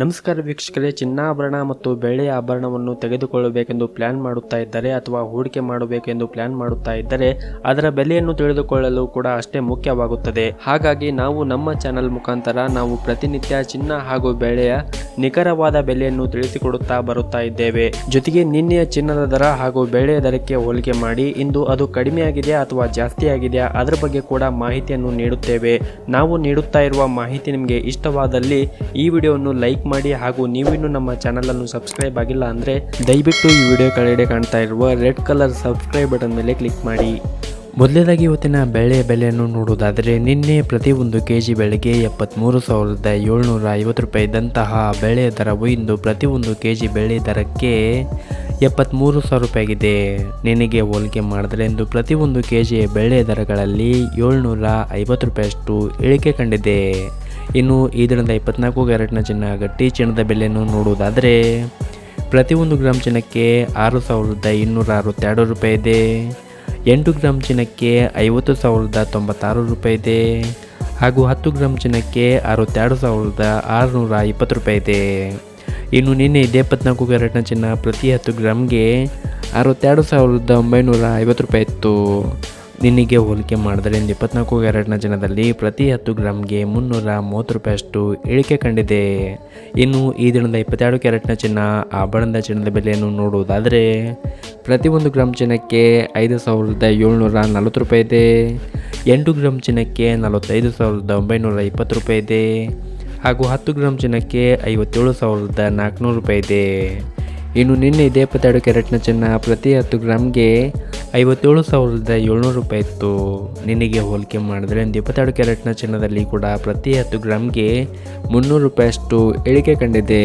ನಮಸ್ಕಾರ ವೀಕ್ಷಕರೇ, ಚಿನ್ನಾಭರಣ ಮತ್ತು ಬೆಳ್ಳಿಯ ಆಭರಣವನ್ನು ತೆಗೆದುಕೊಳ್ಳಬೇಕೆಂದು ಪ್ಲಾನ್ ಮಾಡುತ್ತಾ ಇದ್ದರೆ ಅಥವಾ ಹೂಡಿಕೆ ಮಾಡಬೇಕೆಂದು ಪ್ಲಾನ್ ಮಾಡುತ್ತಾ ಇದ್ದರೆ ಅದರ ಬೆಲೆಯನ್ನು ತಿಳಿದುಕೊಳ್ಳಲು ಕೂಡ ಅಷ್ಟೇ ಮುಖ್ಯವಾಗುತ್ತದೆ. ಹಾಗಾಗಿ ನಾವು ನಮ್ಮ ಚಾನೆಲ್ ಮುಖಾಂತರ ನಾವು ಪ್ರತಿನಿತ್ಯ ಚಿನ್ನ ಹಾಗೂ ಬೆಳ್ಳಿಯ ನಿಖರವಾದ ಬೆಲೆಯನ್ನು ತಿಳಿಸಿಕೊಡುತ್ತಾ ಬರುತ್ತಾ ಇದ್ದೇವೆ. ಜೊತೆಗೆ ನಿನ್ನೆಯ ಚಿನ್ನದ ದರ ಹಾಗೂ ಬೆಳ್ಳಿಯ ದರಕ್ಕೆ ಹೋಲಿಕೆ ಮಾಡಿ ಇಂದು ಅದು ಕಡಿಮೆ ಆಗಿದೆಯಾ ಅಥವಾ ಜಾಸ್ತಿ ಆಗಿದೆಯಾ ಅದರ ಬಗ್ಗೆ ಕೂಡ ಮಾಹಿತಿಯನ್ನು ನೀಡುತ್ತೇವೆ. ನಾವು ನೀಡುತ್ತಾ ಇರುವ ಮಾಹಿತಿ ನಿಮಗೆ ಇಷ್ಟವಾದಲ್ಲಿ ಈ ವಿಡಿಯೋವನ್ನು ಲೈಕ್ ಮಾಡಿ ಹಾಗೂ ನೀವಿನ್ನೂ ನಮ್ಮ ಚಾನಲ್ ಅನ್ನು ಸಬ್ಸ್ಕ್ರೈಬ್ ಆಗಿಲ್ಲ ಅಂದ್ರೆ ದಯವಿಟ್ಟು ಈ ವಿಡಿಯೋ ಕೆಳಗಡೆ ಕಾಣ್ತಾ ಇರುವ ರೆಡ್ ಕಲರ್ ಸಬ್ಸ್ಕ್ರೈಬ್ ಬಟನ್ ಮೇಲೆ ಕ್ಲಿಕ್ ಮಾಡಿ. ಮೊದಲನೇದಾಗಿ ಇವತ್ತಿನ ಬೆಳೆಯ ಬೆಲೆಯನ್ನು ನೋಡುವುದಾದರೆ ನಿನ್ನೆ ಪ್ರತಿ 1 kg ಬೆಳೆಗೆ 73,750 ರೂಪಾಯಿ ಇದ್ದಂತಹ ಬೆಳೆಯ ದರವು ಇಂದು ಪ್ರತಿ 1 kg ಬೆಳೆ ದರಕ್ಕೆ 73,000 ರೂಪಾಯಿ ಆಗಿದೆ. ನಿನ್ನೆಗೆ ಹೋಲಿಕೆ ಮಾಡಿದರೆ ಇಂದು ಪ್ರತಿ 1 kg ಬೆಳೆಯ ದರಗಳಲ್ಲಿ 750 ರೂಪಾಯಿಯಷ್ಟು ಇಳಿಕೆ ಕಂಡಿದೆ. ಇನ್ನು ಈ ದಿನದ 24 ಕ್ಯಾರೆಟ್ನ ಚಿನ್ನ ಗಟ್ಟಿ ಚಿನ್ನದ ಬೆಲೆಯನ್ನು ನೋಡುವುದಾದರೆ ಪ್ರತಿ 1 ಗ್ರಾಮ್ ಚಿನ್ನಕ್ಕೆ 6,262 ರೂಪಾಯಿ ಇದೆ. 8 ಗ್ರಾಮ್ ಚಿನ್ನಕ್ಕೆ 50,096 ರೂಪಾಯಿ ಇದೆ ಹಾಗೂ 10 ಗ್ರಾಮ್ ಚಿನ್ನಕ್ಕೆ 62,620 ರೂಪಾಯಿ ಇದೆ. ಇನ್ನು ನಿನ್ನೆ ಇದೇ 24 ಕ್ಯಾರೆಟ್ನ ಚಿನ್ನ ಪ್ರತಿ 10 ಗ್ರಾಮ್ಗೆ 62,950 ರೂಪಾಯಿ ಇತ್ತು. ನಿನ್ನೆಗೆ ಹೋಲಿಕೆ ಮಾಡಿದರೆ 24 ಕ್ಯಾರೆಟ್ನ ಚಿನ್ನದಲ್ಲಿ ಪ್ರತಿ 10 ಗ್ರಾಮ್ಗೆ 330 ರೂಪಾಯಿಯಷ್ಟು ಇಳಿಕೆ ಕಂಡಿದೆ. ಇನ್ನು ಈ ದಿನದ 22 ಕ್ಯಾರೆಟ್ನ ಚಿನ್ನ ಆಭರಣದ ಚಿನ್ನದ ಬೆಲೆಯನ್ನು ನೋಡುವುದಾದರೆ ಪ್ರತಿ 1 ಗ್ರಾಮ್ ಚಿನ್ನಕ್ಕೆ 5,740 ರೂಪಾಯಿ ಇದೆ. 8 ಗ್ರಾಮ್ ಚಿನ್ನಕ್ಕೆ 45,920 ರೂಪಾಯಿ ಇದೆ ಹಾಗೂ 10 ಗ್ರಾಮ್ ಚಿನ್ನಕ್ಕೆ 57,400 ರೂಪಾಯಿ ಇದೆ. ಇನ್ನು ನಿನ್ನೆ ಇದೇ 22 ಕ್ಯಾರೆಟ್ನ ಚಿನ್ನ ಪ್ರತಿ 10 ಗ್ರಾಮ್ಗೆ 57,700 ರೂಪಾಯಿ ಇತ್ತು. ನಿನ್ನೆಗೆ ಹೋಲಿಕೆ ಮಾಡಿದರೆ 22 ಕ್ಯಾರೆಟ್ನ ಚಿನ್ನದಲ್ಲಿ ಕೂಡ ಪ್ರತಿ 10 ಗ್ರಾಮ್ಗೆ 300 ರೂಪಾಯಿಯಷ್ಟು ಇಳಿಕೆ ಕಂಡಿದೆ.